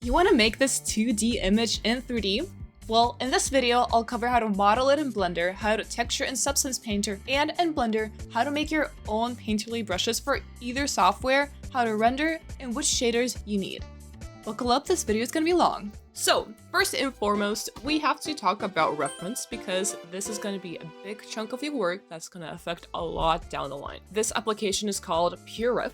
You want to make this 2D image in 3D? Well, in this video, I'll cover how to model it in Blender, how to texture in Substance Painter, and in Blender, how to make your own painterly brushes for either software, how to render, and which shaders you need. Buckle up, this video is going to be long. So, first and foremost, we have to talk about reference because this is going to be a big chunk of your work that's going to affect a lot down the line. This application is called PureRef.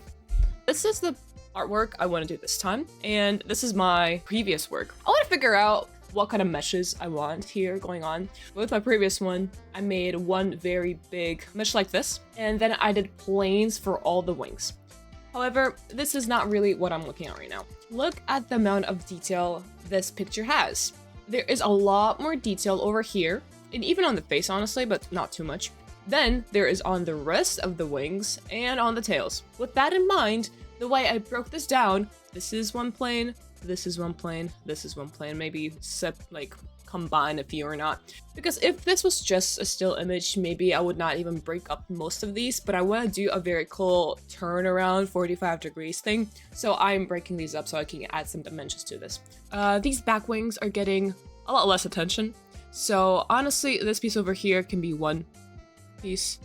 This is the artwork I want to do this time, and this is my previous work. I want to figure out what kind of meshes I want here going on. With my previous one, I made one very big mesh like this, and then I did planes for all the wings. However, this is not really what I'm looking at right now. Look at the amount of detail this picture has. There is a lot more detail over here, and even on the face, honestly, but not too much. Then there is on the rest of the wings and on the tails. With that in mind, the way I broke this down, this is one plane, this is one plane, this is one plane, maybe combine a few or not. Because if this was just a still image, maybe I would not even break up most of these, but I want to do a very cool turnaround 45 degrees thing. So I'm breaking these up so I can add some dimensions to this. These back wings are getting a lot less attention. So honestly, this piece over here can be one piece.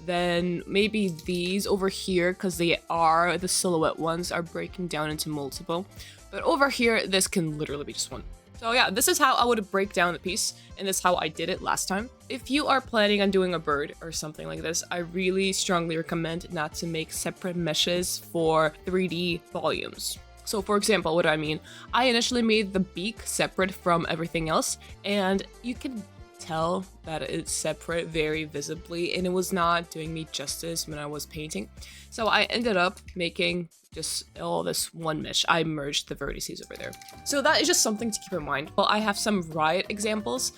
Then maybe these over here, because they are the silhouette ones, are breaking down into multiple. But over here, this can literally be just one. So yeah, this is how I would break down the piece, and this is how I did it last time. If you are planning on doing a bird or something like this, I really strongly recommend not to make separate meshes for 3D volumes. So for example, what do I mean? I initially made the beak separate from everything else, and you can tell that it's separate very visibly, and it was not doing me justice when I was painting. So I ended up making just all this one mesh. I merged the vertices over there. So that is just something to keep in mind. Well, I have some riot examples.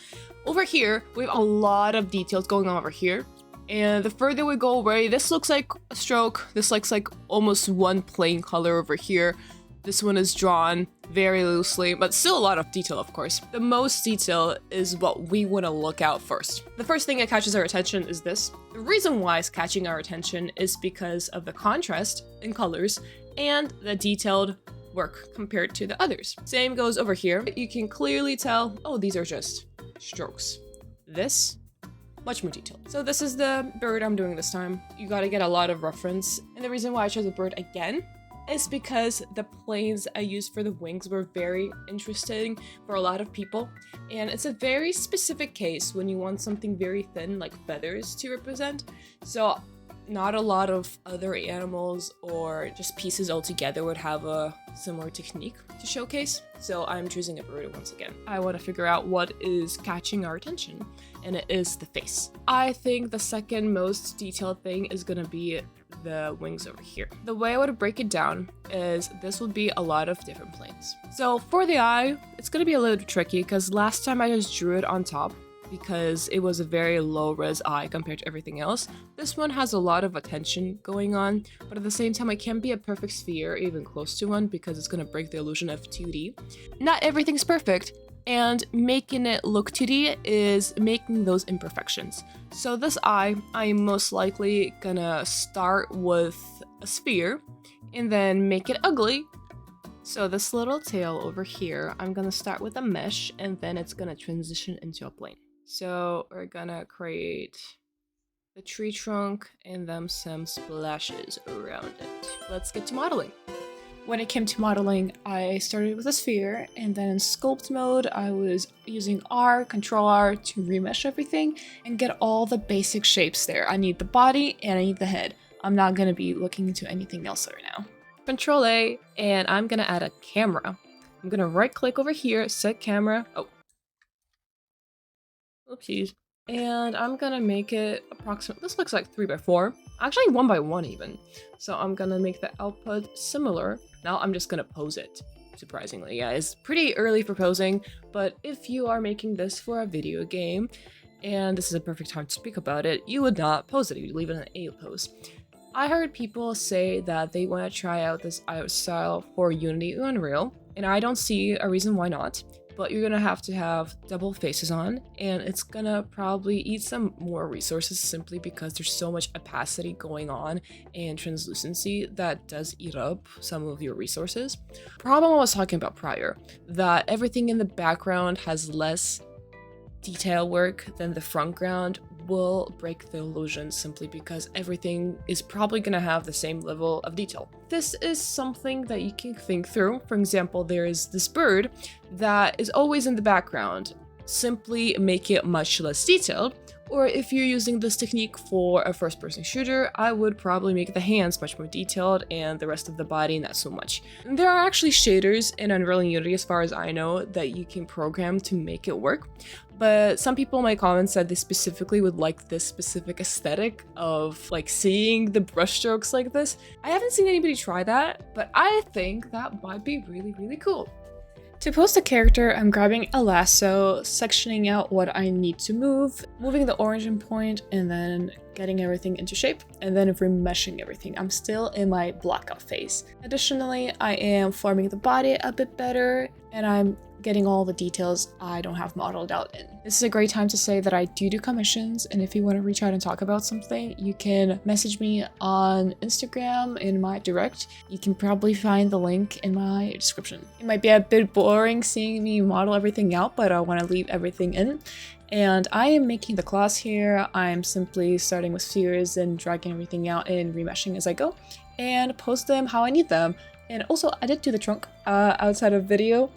Over here, we have a lot of details going on over here. And the further we go away, this looks like a stroke. This looks like almost one plain color over here. This one is drawn very loosely, but still a lot of detail, of course. The most detail is what we want to look out first. The first thing that catches our attention is this. The reason why it's catching our attention is because of the contrast in colors and the detailed work compared to the others. Same goes over here. You can clearly tell, oh, these are just strokes. This, much more detailed. So this is the bird I'm doing this time. You gotta get a lot of reference. And the reason why I chose the bird again is because the planes I used for the wings were very interesting for a lot of people. And it's a very specific case when you want something very thin like feathers to represent. So not a lot of other animals or just pieces altogether would have a similar technique to showcase. So I'm choosing a bird once again. I want to figure out what is catching our attention, and it is the face. I think the second most detailed thing is gonna be the wings over here. The way I would break it down is this would be a lot of different planes. So for the eye, it's gonna be a little tricky because last time I just drew it on top because it was a very low res eye compared to everything else. This one has a lot of attention going on, but at the same time, it can't be a perfect sphere, even close to one, because it's gonna break the illusion of 2D. Not everything's perfect, and making it look 2D is making those imperfections. So this eye, I'm most likely gonna start with a sphere and then make it ugly. So this little tail over here, I'm gonna start with a mesh and then it's gonna transition into a plane. So we're gonna create the tree trunk and then some splashes around it. Let's get to modeling. When it came to modeling, I started with a sphere, and then in sculpt mode, I was using R, Control R to remesh everything and get all the basic shapes there. I need the body and I need the head. I'm not gonna be looking into anything else right now. Control A, and I'm gonna add a camera. I'm gonna right click over here, set camera. Oh. Oopsies. And I'm gonna make it approximately, this looks like 3x4. Actually 1x1 even. So I'm gonna make the output similar. Now I'm just gonna pose it, surprisingly. Yeah, it's pretty early for posing, but if you are making this for a video game, and this is a perfect time to speak about it, you would not pose it, you'd leave it in an A pose. I heard people say that they want to try out this art style for Unity or Unreal, and I don't see a reason why not. but you're gonna have to have double faces on, and it's gonna probably eat some more resources simply because there's so much opacity going on and translucency that does eat up some of your resources. Problem I was talking about prior, that everything in the background has less detail work than the front ground, will break the illusion simply because everything is probably going to have the same level of detail. This is something that you can think through. For example, there is this bird that is always in the background. Simply make it much less detailed. Or if you're using this technique for a first-person shooter, I would probably make the hands much more detailed and the rest of the body not so much. There are actually shaders in Unreal and Unity, as far as I know, that you can program to make it work. But some people in my comments said they specifically would like this specific aesthetic of like seeing the brushstrokes like this. I haven't seen anybody try that, but I think that might be really, really cool. To pose the character, I'm grabbing a lasso, sectioning out what I need to move, moving the origin point, and then getting everything into shape, and then remeshing everything. I'm still in my blockout phase. Additionally, I am forming the body a bit better, and I'm getting all the details I don't have modeled out in. This is a great time to say that I do commissions, and if you want to reach out and talk about something, you can message me on Instagram in my direct. You can probably find the link in my description. It might be a bit boring seeing me model everything out, but I want to leave everything in. And I am making the class here. I'm simply starting with spheres and dragging everything out and remeshing as I go, and post them how I need them. And also, I did do the trunk outside of video.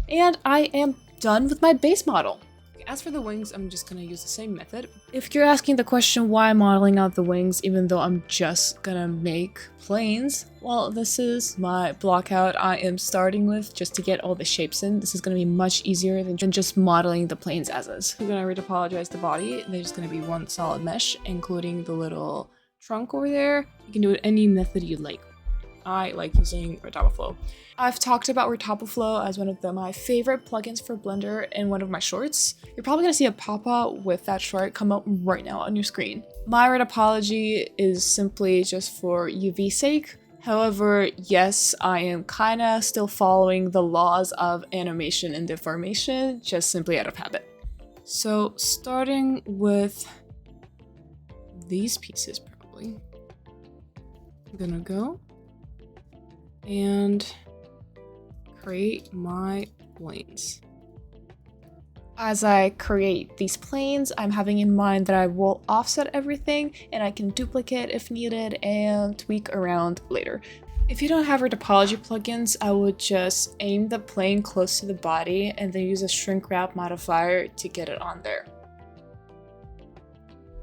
And I am done with my base model. As for the wings, I'm just gonna use the same method. If you're asking the question why I'm modeling out the wings even though I'm just gonna make planes, well, this is my block out I am starting with just to get all the shapes in. This is gonna be much easier than just modeling the planes as is. We're gonna retopologize the body. There's gonna be one solid mesh, including the little trunk over there. You can do it any method you like. I like using Retopology. I've talked about Retopology as one of my favorite plugins for Blender in one of my shorts. You're probably gonna see a pop-up with that short come up right now on your screen. My Retopology is simply just for UV sake. However, yes, I am kinda still following the laws of animation and deformation, just simply out of habit. So starting with these pieces probably, I'm gonna go and create my planes. As I create these planes, I'm having in mind that I will offset everything and I can duplicate if needed and tweak around later. If you don't have Retopology plugins, I would just aim the plane close to the body and then use a shrink wrap modifier to get it on there.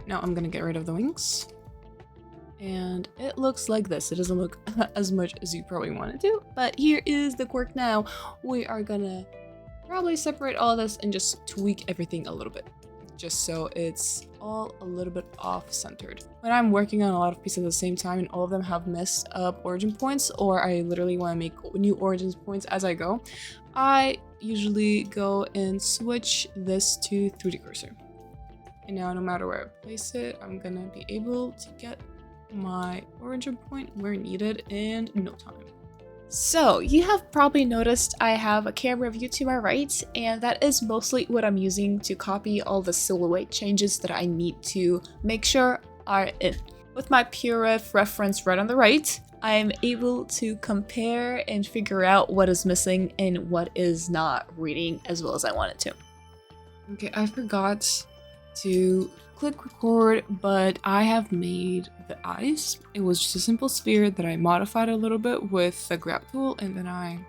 Now I'm gonna get rid of the wings. And it looks like this. It doesn't look as much as you probably want it to, but here is the quirk now. We are gonna probably separate all this and just tweak everything a little bit, just so it's all a little bit off-centered. When I'm working on a lot of pieces at the same time and all of them have messed up origin points, or I literally want to make new origin points as I go, I usually go and switch this to 3D cursor. And now no matter where I place it, I'm gonna be able to get my origin point where needed in no time. So you have probably noticed I have a camera view to my right, and that is mostly what I'm using to copy all the silhouette changes that I need to make sure are in. With my PureRef reference right on the right, I am able to compare and figure out what is missing and what is not reading as well as I want it to. Okay, I forgot to click record, but I have made the eyes. It was just a simple sphere that I modified a little bit with the grab tool, and then I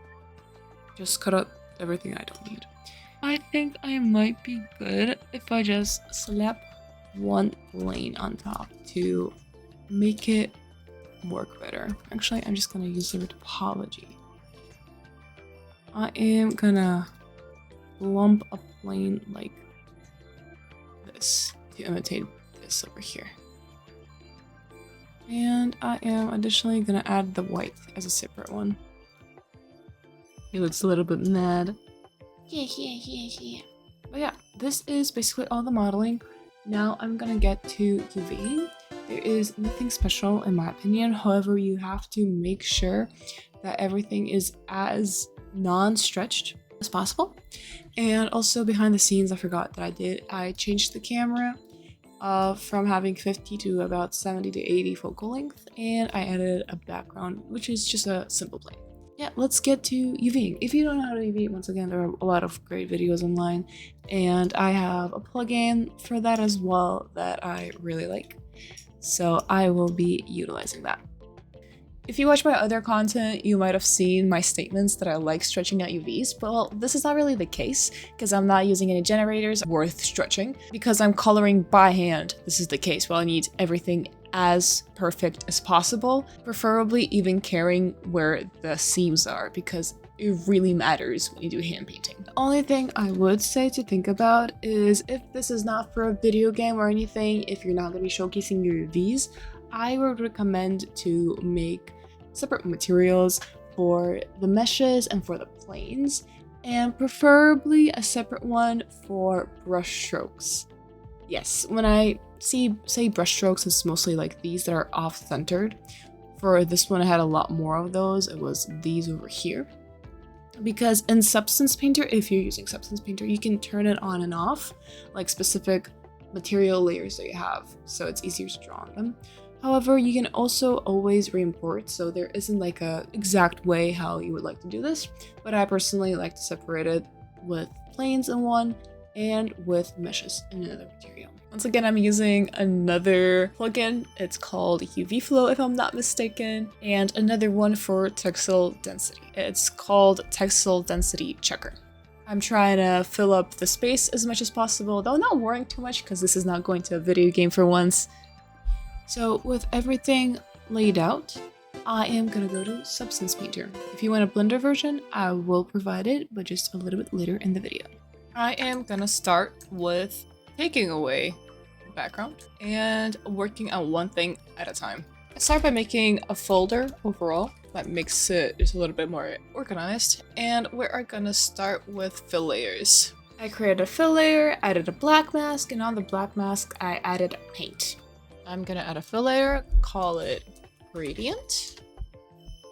just cut out everything I don't need. I think I might be good if I just slap one plane on top to make it work better. Actually, I'm just gonna use the Retopology. I am gonna lump a plane like this to imitate this over here. And I am additionally gonna add the white as a separate one. He looks a little bit mad. Yeah. But yeah, this is basically all the modeling. Now I'm gonna get to UVing. There is nothing special in my opinion. However, you have to make sure that everything is as non-stretched as possible. And also behind the scenes, I forgot that I changed the camera from having 50 to about 70 to 80 focal length, and I added a background, which is just a simple plane. Yeah, let's get to UVing. If you don't know how to UV, once again, there are a lot of great videos online, and I have a plugin for that as well that I really like. So I will be utilizing that. If you watch my other content, you might have seen my statements that I like stretching out UVs, but well, this is not really the case because I'm not using any generators worth stretching because I'm coloring by hand. This is the case. Well, I need everything as perfect as possible, preferably even caring where the seams are because it really matters when you do hand painting. The only thing I would say to think about is if this is not for a video game or anything, if you're not going to be showcasing your UVs, I would recommend to make separate materials for the meshes and for the planes, and preferably a separate one for brush strokes. Yes, when I say brush strokes, it's mostly like these that are off-centered. For this one, I had a lot more of those. It was these over here. Because in Substance Painter, if you're using Substance Painter, you can turn it on and off, like specific material layers that you have, so it's easier to draw on them. However, you can also always re-import, so there isn't like a exact way how you would like to do this, but I personally like to separate it with planes in one and with meshes in another material. Once again, I'm using another plugin. It's called UV Flow, if I'm not mistaken, and another one for textile density. It's called Textile Density Checker. I'm trying to fill up the space as much as possible, though not worrying too much because this is not going to a video game for once. So with everything laid out, I am gonna go to Substance Painter. If you want a Blender version, I will provide it, but just a little bit later in the video. I am gonna start with taking away the background and working on one thing at a time. I start by making a folder overall that makes it just a little bit more organized, and we're gonna start with fill layers. I created a fill layer, added a black mask, and on the black mask, I added paint. I'm gonna add a fill layer, call it gradient,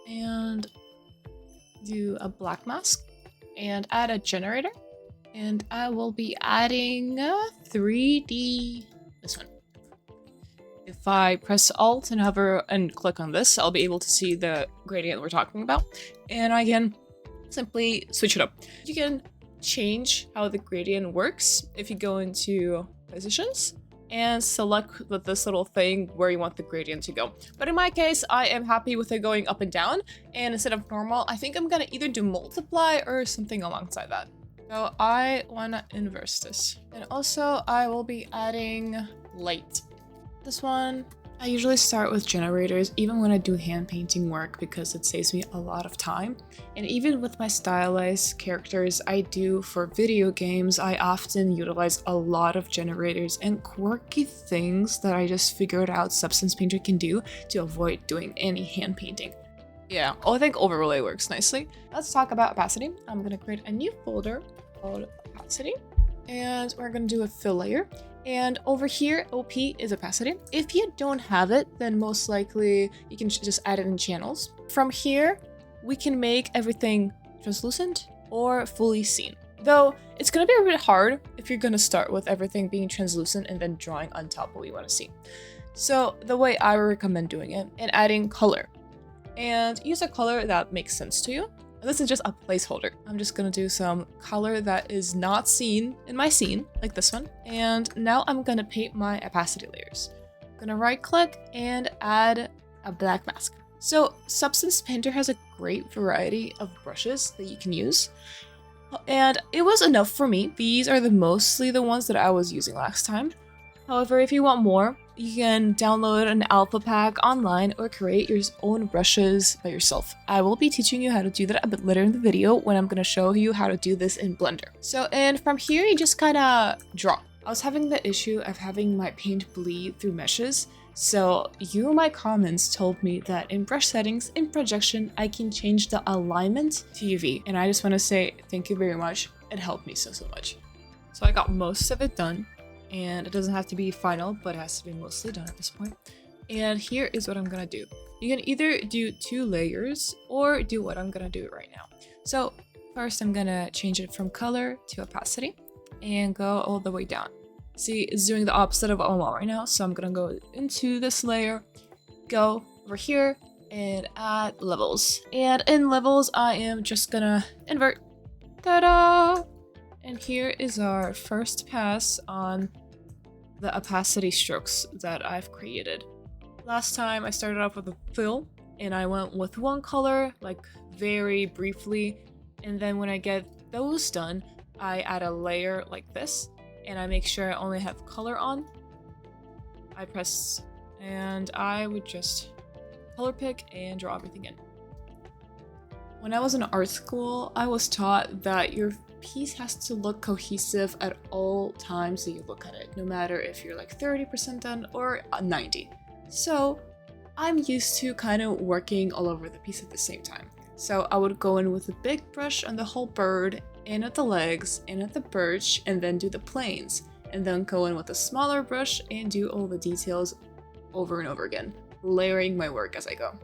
and do a black mask, and add a generator, and I will be adding a 3D, this one. If I press Alt and hover and click on this, I'll be able to see the gradient we're talking about, and I can simply switch it up. You can change how the gradient works if you go into positions and select with this little thing where you want the gradient to go. But in my case, I am happy with it going up and down, and instead of normal, I think I'm gonna either do multiply or something alongside that. So I wanna inverse this. And also I will be adding light. This one, I usually start with generators even when I do hand painting work because it saves me a lot of time. And even with my stylized characters I do for video games, I often utilize a lot of generators and quirky things that I just figured out Substance Painter can do to avoid doing any hand painting. Yeah, I think overlay works nicely. Let's talk about opacity. I'm gonna create a new folder called opacity, and we're gonna do a fill layer. And over here, OP is opacity. If you don't have it, then most likely you can just add it in channels. From here, we can make everything translucent or fully seen. Though, it's gonna be a bit hard if you're gonna start with everything being translucent and then drawing on top what you wanna see. So the way I would recommend doing it, and adding color. And use a color that makes sense to you. This is just a placeholder. I'm just gonna do some color that is not seen in my scene, like this one. And now I'm gonna paint my opacity layers. I'm gonna right click and add a black mask. So Substance Painter has a great variety of brushes that you can use. And it was enough for me. These are mostly the ones that I was using last time. However, if you want more, you can download an alpha pack online or create your own brushes by yourself. I will be teaching you how to do that a bit later in the video when I'm going to show you how to do this in Blender. So, and from here, you just kind of draw. I was having the issue of having my paint bleed through meshes. So you in my comments told me that in brush settings, in projection, I can change the alignment to UV. And I just want to say thank you very much. It helped me so much. So I got most of it done. And it doesn't have to be final, but it has to be mostly done at this point. And here is what I'm gonna do. You can either do 2 layers or do what I'm gonna do right now. So First, I'm gonna change it from color to opacity and go all the way down. See, it's doing the opposite of what I want right now, so I'm gonna go into this layer, go over here, and add levels. And in levels, I am just gonna invert. Ta-da! And here is our first pass on the opacity strokes that I've created. Last time I started off with a fill, and I went with one color, like very briefly, and then when I get those done, I add a layer like this, and I make sure I only have color on. I press, and I would just color pick and draw everything in. When I was in art school, I was taught that your piece has to look cohesive at all times that you look at it, no matter if you're like 30% done or 90. So I'm used to kind of working all over the piece at the same time. So I would go in with a big brush on the whole bird, in at the legs, in at the birch, and then do the planes, and then go in with a smaller brush and do all the details over and over again, layering my work as I go.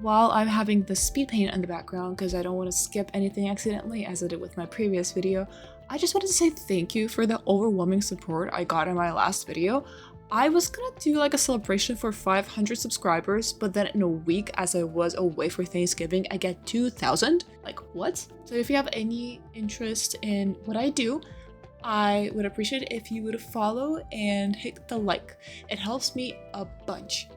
While I'm having the speed paint in the background because I don't want to skip anything accidentally as I did with my previous video, I just wanted to say thank you for the overwhelming support I got in my last video. I was gonna do like a celebration for 500 subscribers, but then in a week as I was away for Thanksgiving, I get 2,000. Like, what? So if you have any interest in what I do, I would appreciate it if you would follow and hit the like. It helps me a bunch.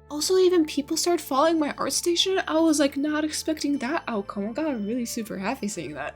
Also, even people start following my art station. I was like not expecting that outcome. I got really super happy seeing that.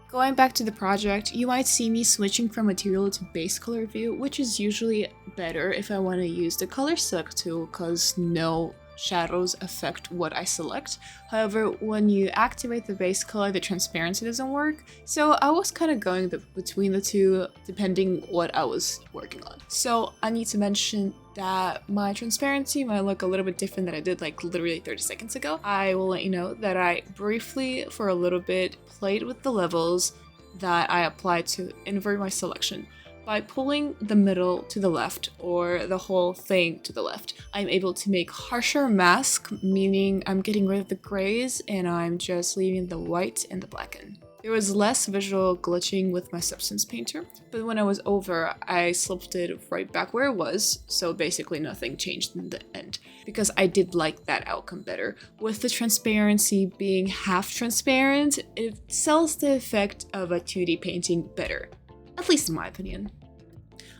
Going back to the project, you might see me switching from material to base color view, which is usually better if I want to use the color select tool because no shadows affect what I select. However, when you activate the base color, the transparency doesn't work. So I was kind of going between the two depending what I was working on. So I need to mention that my transparency might look a little bit different than I did like literally 30 seconds ago. I will let you know that I briefly for a little bit played with the levels that I applied to invert my selection. By pulling the middle to the left or the whole thing to the left, I'm able to make harsher mask, meaning I'm getting rid of the grays and I'm just leaving the white and the black in. There was less visual glitching with my substance painter, but when I was over, I slipped it right back where it was, so basically nothing changed in the end, because I did like that outcome better. With the transparency being half transparent, it sells the effect of a 2D painting better. At least in my opinion.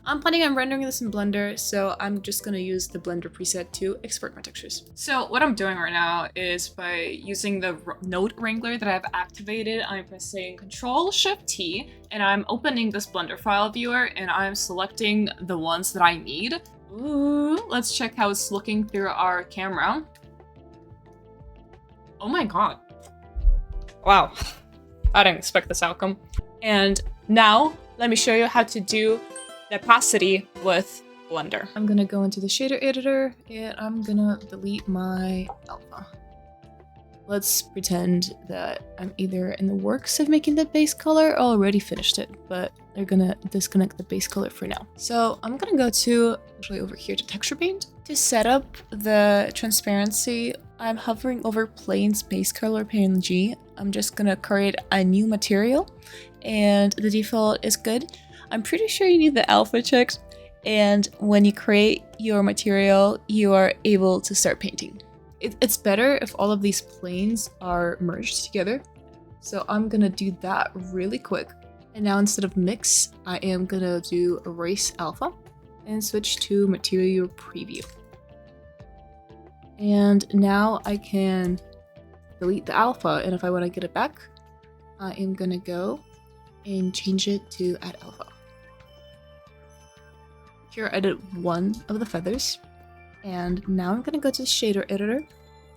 I'm planning on rendering this in Blender, so I'm just gonna use the Blender preset to export my textures. So what I'm doing right now is by using the node wrangler that I've activated, I'm pressing Ctrl-Shift-T, and I'm opening this Blender file viewer, and I'm selecting the ones that I need. Ooh, let's check how it's looking through our camera. Oh my god. Wow. I didn't expect this outcome. And now, let me show you how to do the opacity with Blender. I'm gonna go into the shader editor and I'm gonna delete my alpha. Let's pretend that I'm either in the works of making the base color or already finished it, but they're gonna disconnect the base color for now. So I'm gonna go to, actually over here to texture paint. To set up the transparency, I'm hovering over planes base color PNG. I'm just gonna create a new material and the default is good. I'm pretty sure you need the alpha checked, and when you create your material, you are able to start painting. It's better if all of these planes are merged together, so I'm gonna do that really quick. And now instead of mix, I am gonna do erase alpha and switch to material preview. And now I can delete the alpha, and if I want to get it back, I am gonna go and change it to add alpha. Here I did one of the feathers, and now I'm gonna go to the shader editor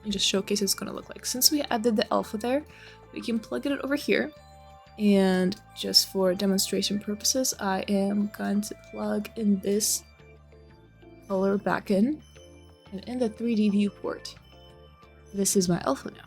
and just showcase what it's gonna look like. Since we added the alpha there, we can plug it over here, and just for demonstration purposes, I am going to plug in this color back in, and in the 3D viewport, this is my alpha now.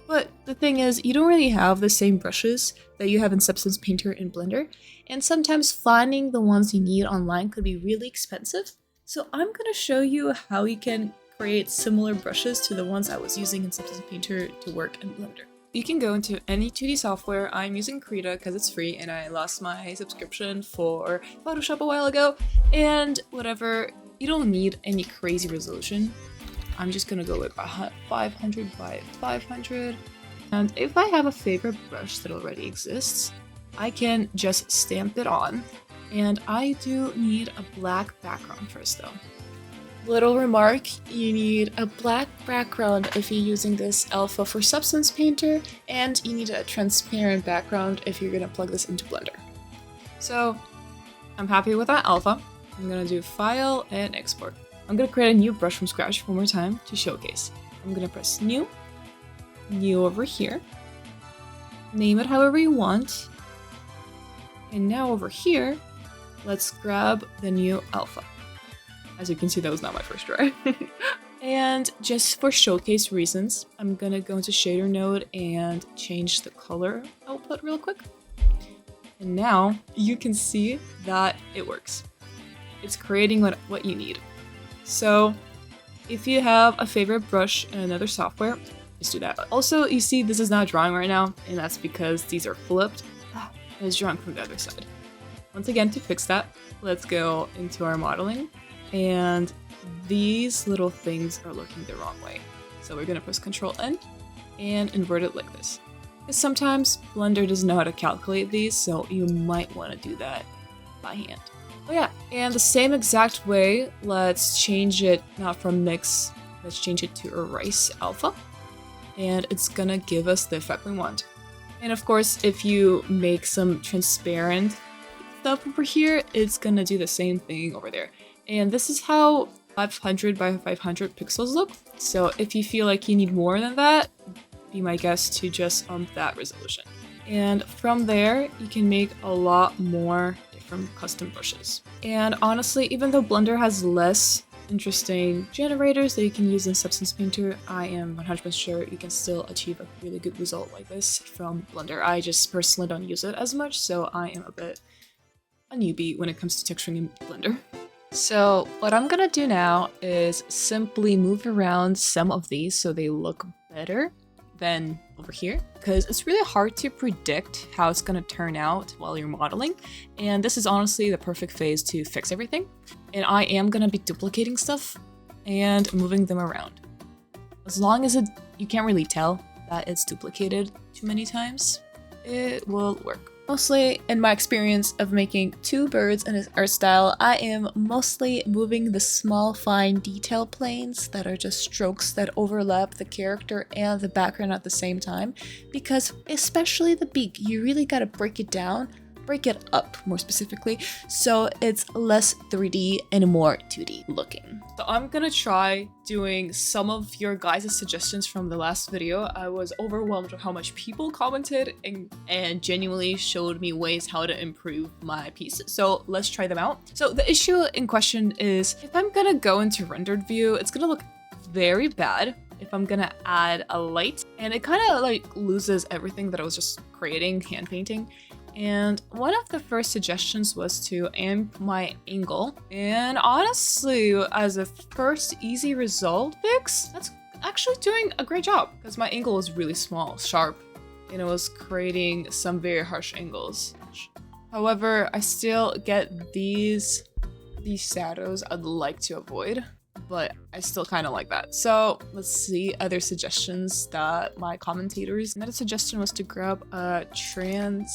But the thing is, you don't really have the same brushes that you have in Substance Painter and Blender, and sometimes finding the ones you need online could be really expensive. So I'm gonna show you how you can create similar brushes to the ones I was using in Substance Painter to work in Blender. you can go into any 2D software. I'm using Krita because it's free and I lost my subscription for Photoshop a while ago. And whatever, you don't need any crazy resolution. I'm just gonna go with 500 by 500. And if I have a favorite brush that already exists, I can just stamp it on. And I do need a black background first though. Little remark, you need a black background if you're using this alpha for Substance Painter, and you need a transparent background if you're gonna plug this into Blender. So I'm happy with that alpha. I'm gonna do File and Export. I'm gonna create a new brush from scratch one more time to showcase. I'm gonna press New, New over here, name it however you want, and now over here, let's grab the new alpha. As you can see, that was not my first try. And just for showcase reasons, I'm gonna go into shader node and change the color output real quick. And now you can see that it works. It's creating what you need. So if you have a favorite brush in another software, just do that. Also, you see this is not drawing right now, and that's because these are flipped. And it's drawing from the other side. Once again, to fix that, let's go into our modeling. And these little things are looking the wrong way. So we're gonna press Ctrl N and invert it like this. Because sometimes Blender doesn't know how to calculate these, so you might want to do that by hand. Oh yeah, and the same exact way, let's change it not from mix, let's change it to erase alpha. And it's gonna give us the effect we want. And of course, if you make some transparent stuff over here, it's gonna do the same thing over there. And this is how 500 by 500 pixels look. So if you feel like you need more than that, be my guest to just ump that resolution. And from there, you can make a lot more different custom brushes. And honestly, even though Blender has less interesting generators that you can use in Substance Painter, I am 100% sure you can still achieve a really good result like this from Blender. I just personally don't use it as much, so I am a bit a newbie when it comes to texturing in Blender. So what I'm gonna do now is simply move around some of these so they look better than over here, because it's really hard to predict how it's gonna turn out while you're modeling, and this is honestly the perfect phase to fix everything. And I am gonna be duplicating stuff and moving them around. As long as you can't really tell that it's duplicated too many times, it will work. Mostly, in my experience of making two birds in his art style, I am mostly moving the small, fine detail planes that are just strokes that overlap the character and the background at the same time, because especially the beak, you really gotta break it down, break it up more specifically, so it's less 3D and more 2D looking. So I'm gonna try doing some of your guys' suggestions from the last video. I was overwhelmed with how much people commented and genuinely showed me ways how to improve my pieces. So let's try them out. So the issue in question is, if I'm gonna go into rendered view, it's gonna look very bad if I'm gonna add a light, and it kind of like loses everything that I was just creating, hand painting. And one of the first suggestions was to amp my angle. And honestly, as a first easy result fix, that's actually doing a great job, because my angle is really small, sharp, and it was creating some very harsh angles. However, I still get these shadows I'd like to avoid, but I still kind of like that. So let's see other suggestions that my commentators. Another suggestion was to grab a transparent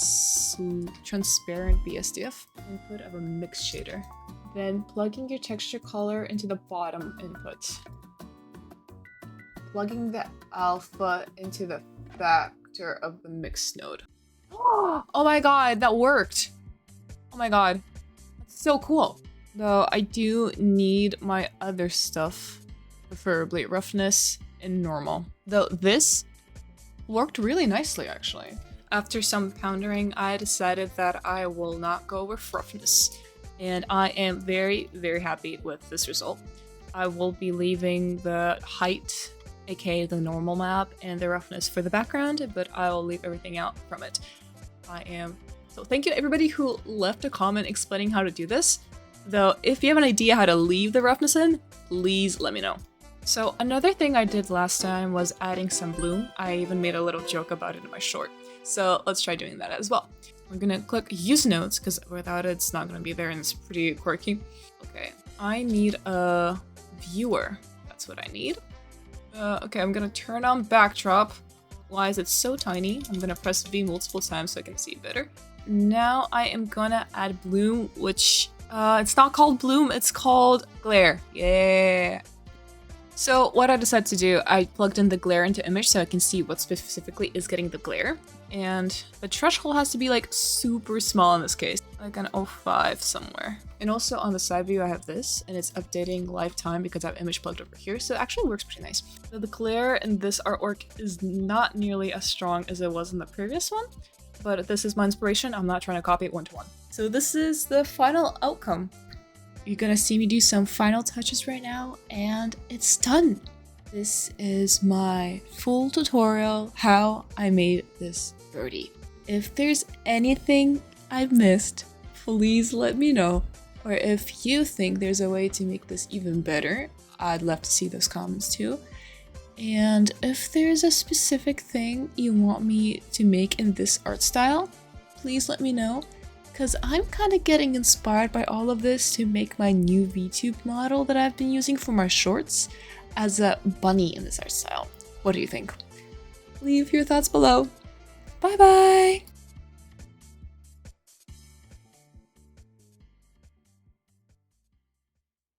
BSDF input of a mix shader. Then plugging your texture color into the bottom input. Plugging the alpha into the factor of the mix node. Oh my god, that worked! Oh my god, that's so cool. Though I do need my other stuff, preferably roughness and normal. Though this worked really nicely actually. After some pondering, I decided that I will not go with roughness. And I am very, very happy with this result. I will be leaving the height, aka the normal map, and the roughness for the background, but I will leave everything out from it. So thank you to everybody who left a comment explaining how to do this. Though, if you have an idea how to leave the roughness in, please let me know. So another thing I did last time was adding some bloom. I even made a little joke about it in my short. So let's try doing that as well. We're gonna click use nodes because without it, it's not gonna be there and it's pretty quirky. Okay, I need a viewer. That's what I need. Okay, I'm gonna turn on backdrop. Why is it so tiny? I'm gonna press V multiple times so I can see it better. Now I am gonna add bloom, which it's not called bloom, it's called glare. Yeah. So what I decided to do, I plugged in the glare into image so I can see what specifically is getting the glare. And the threshold has to be like super small in this case, like an 0.5 somewhere. And also on the side view I have this, and it's updating lifetime because I have image plugged over here, so it actually works pretty nice. So the glare in this artwork is not nearly as strong as it was in the previous one, but this is my inspiration. I'm not trying to copy it one-to-one. So this is the final outcome. You're gonna see me do some final touches right now, and it's done. This is my full tutorial how I made this birdie. If there's anything I've missed, please let me know. Or if you think there's a way to make this even better, I'd love to see those comments too. And if there's a specific thing you want me to make in this art style, please let me know. Because I'm kind of getting inspired by all of this to make my new VTube model that I've been using for my shorts as a bunny in this art style. What do you think? Leave your thoughts below. Bye bye!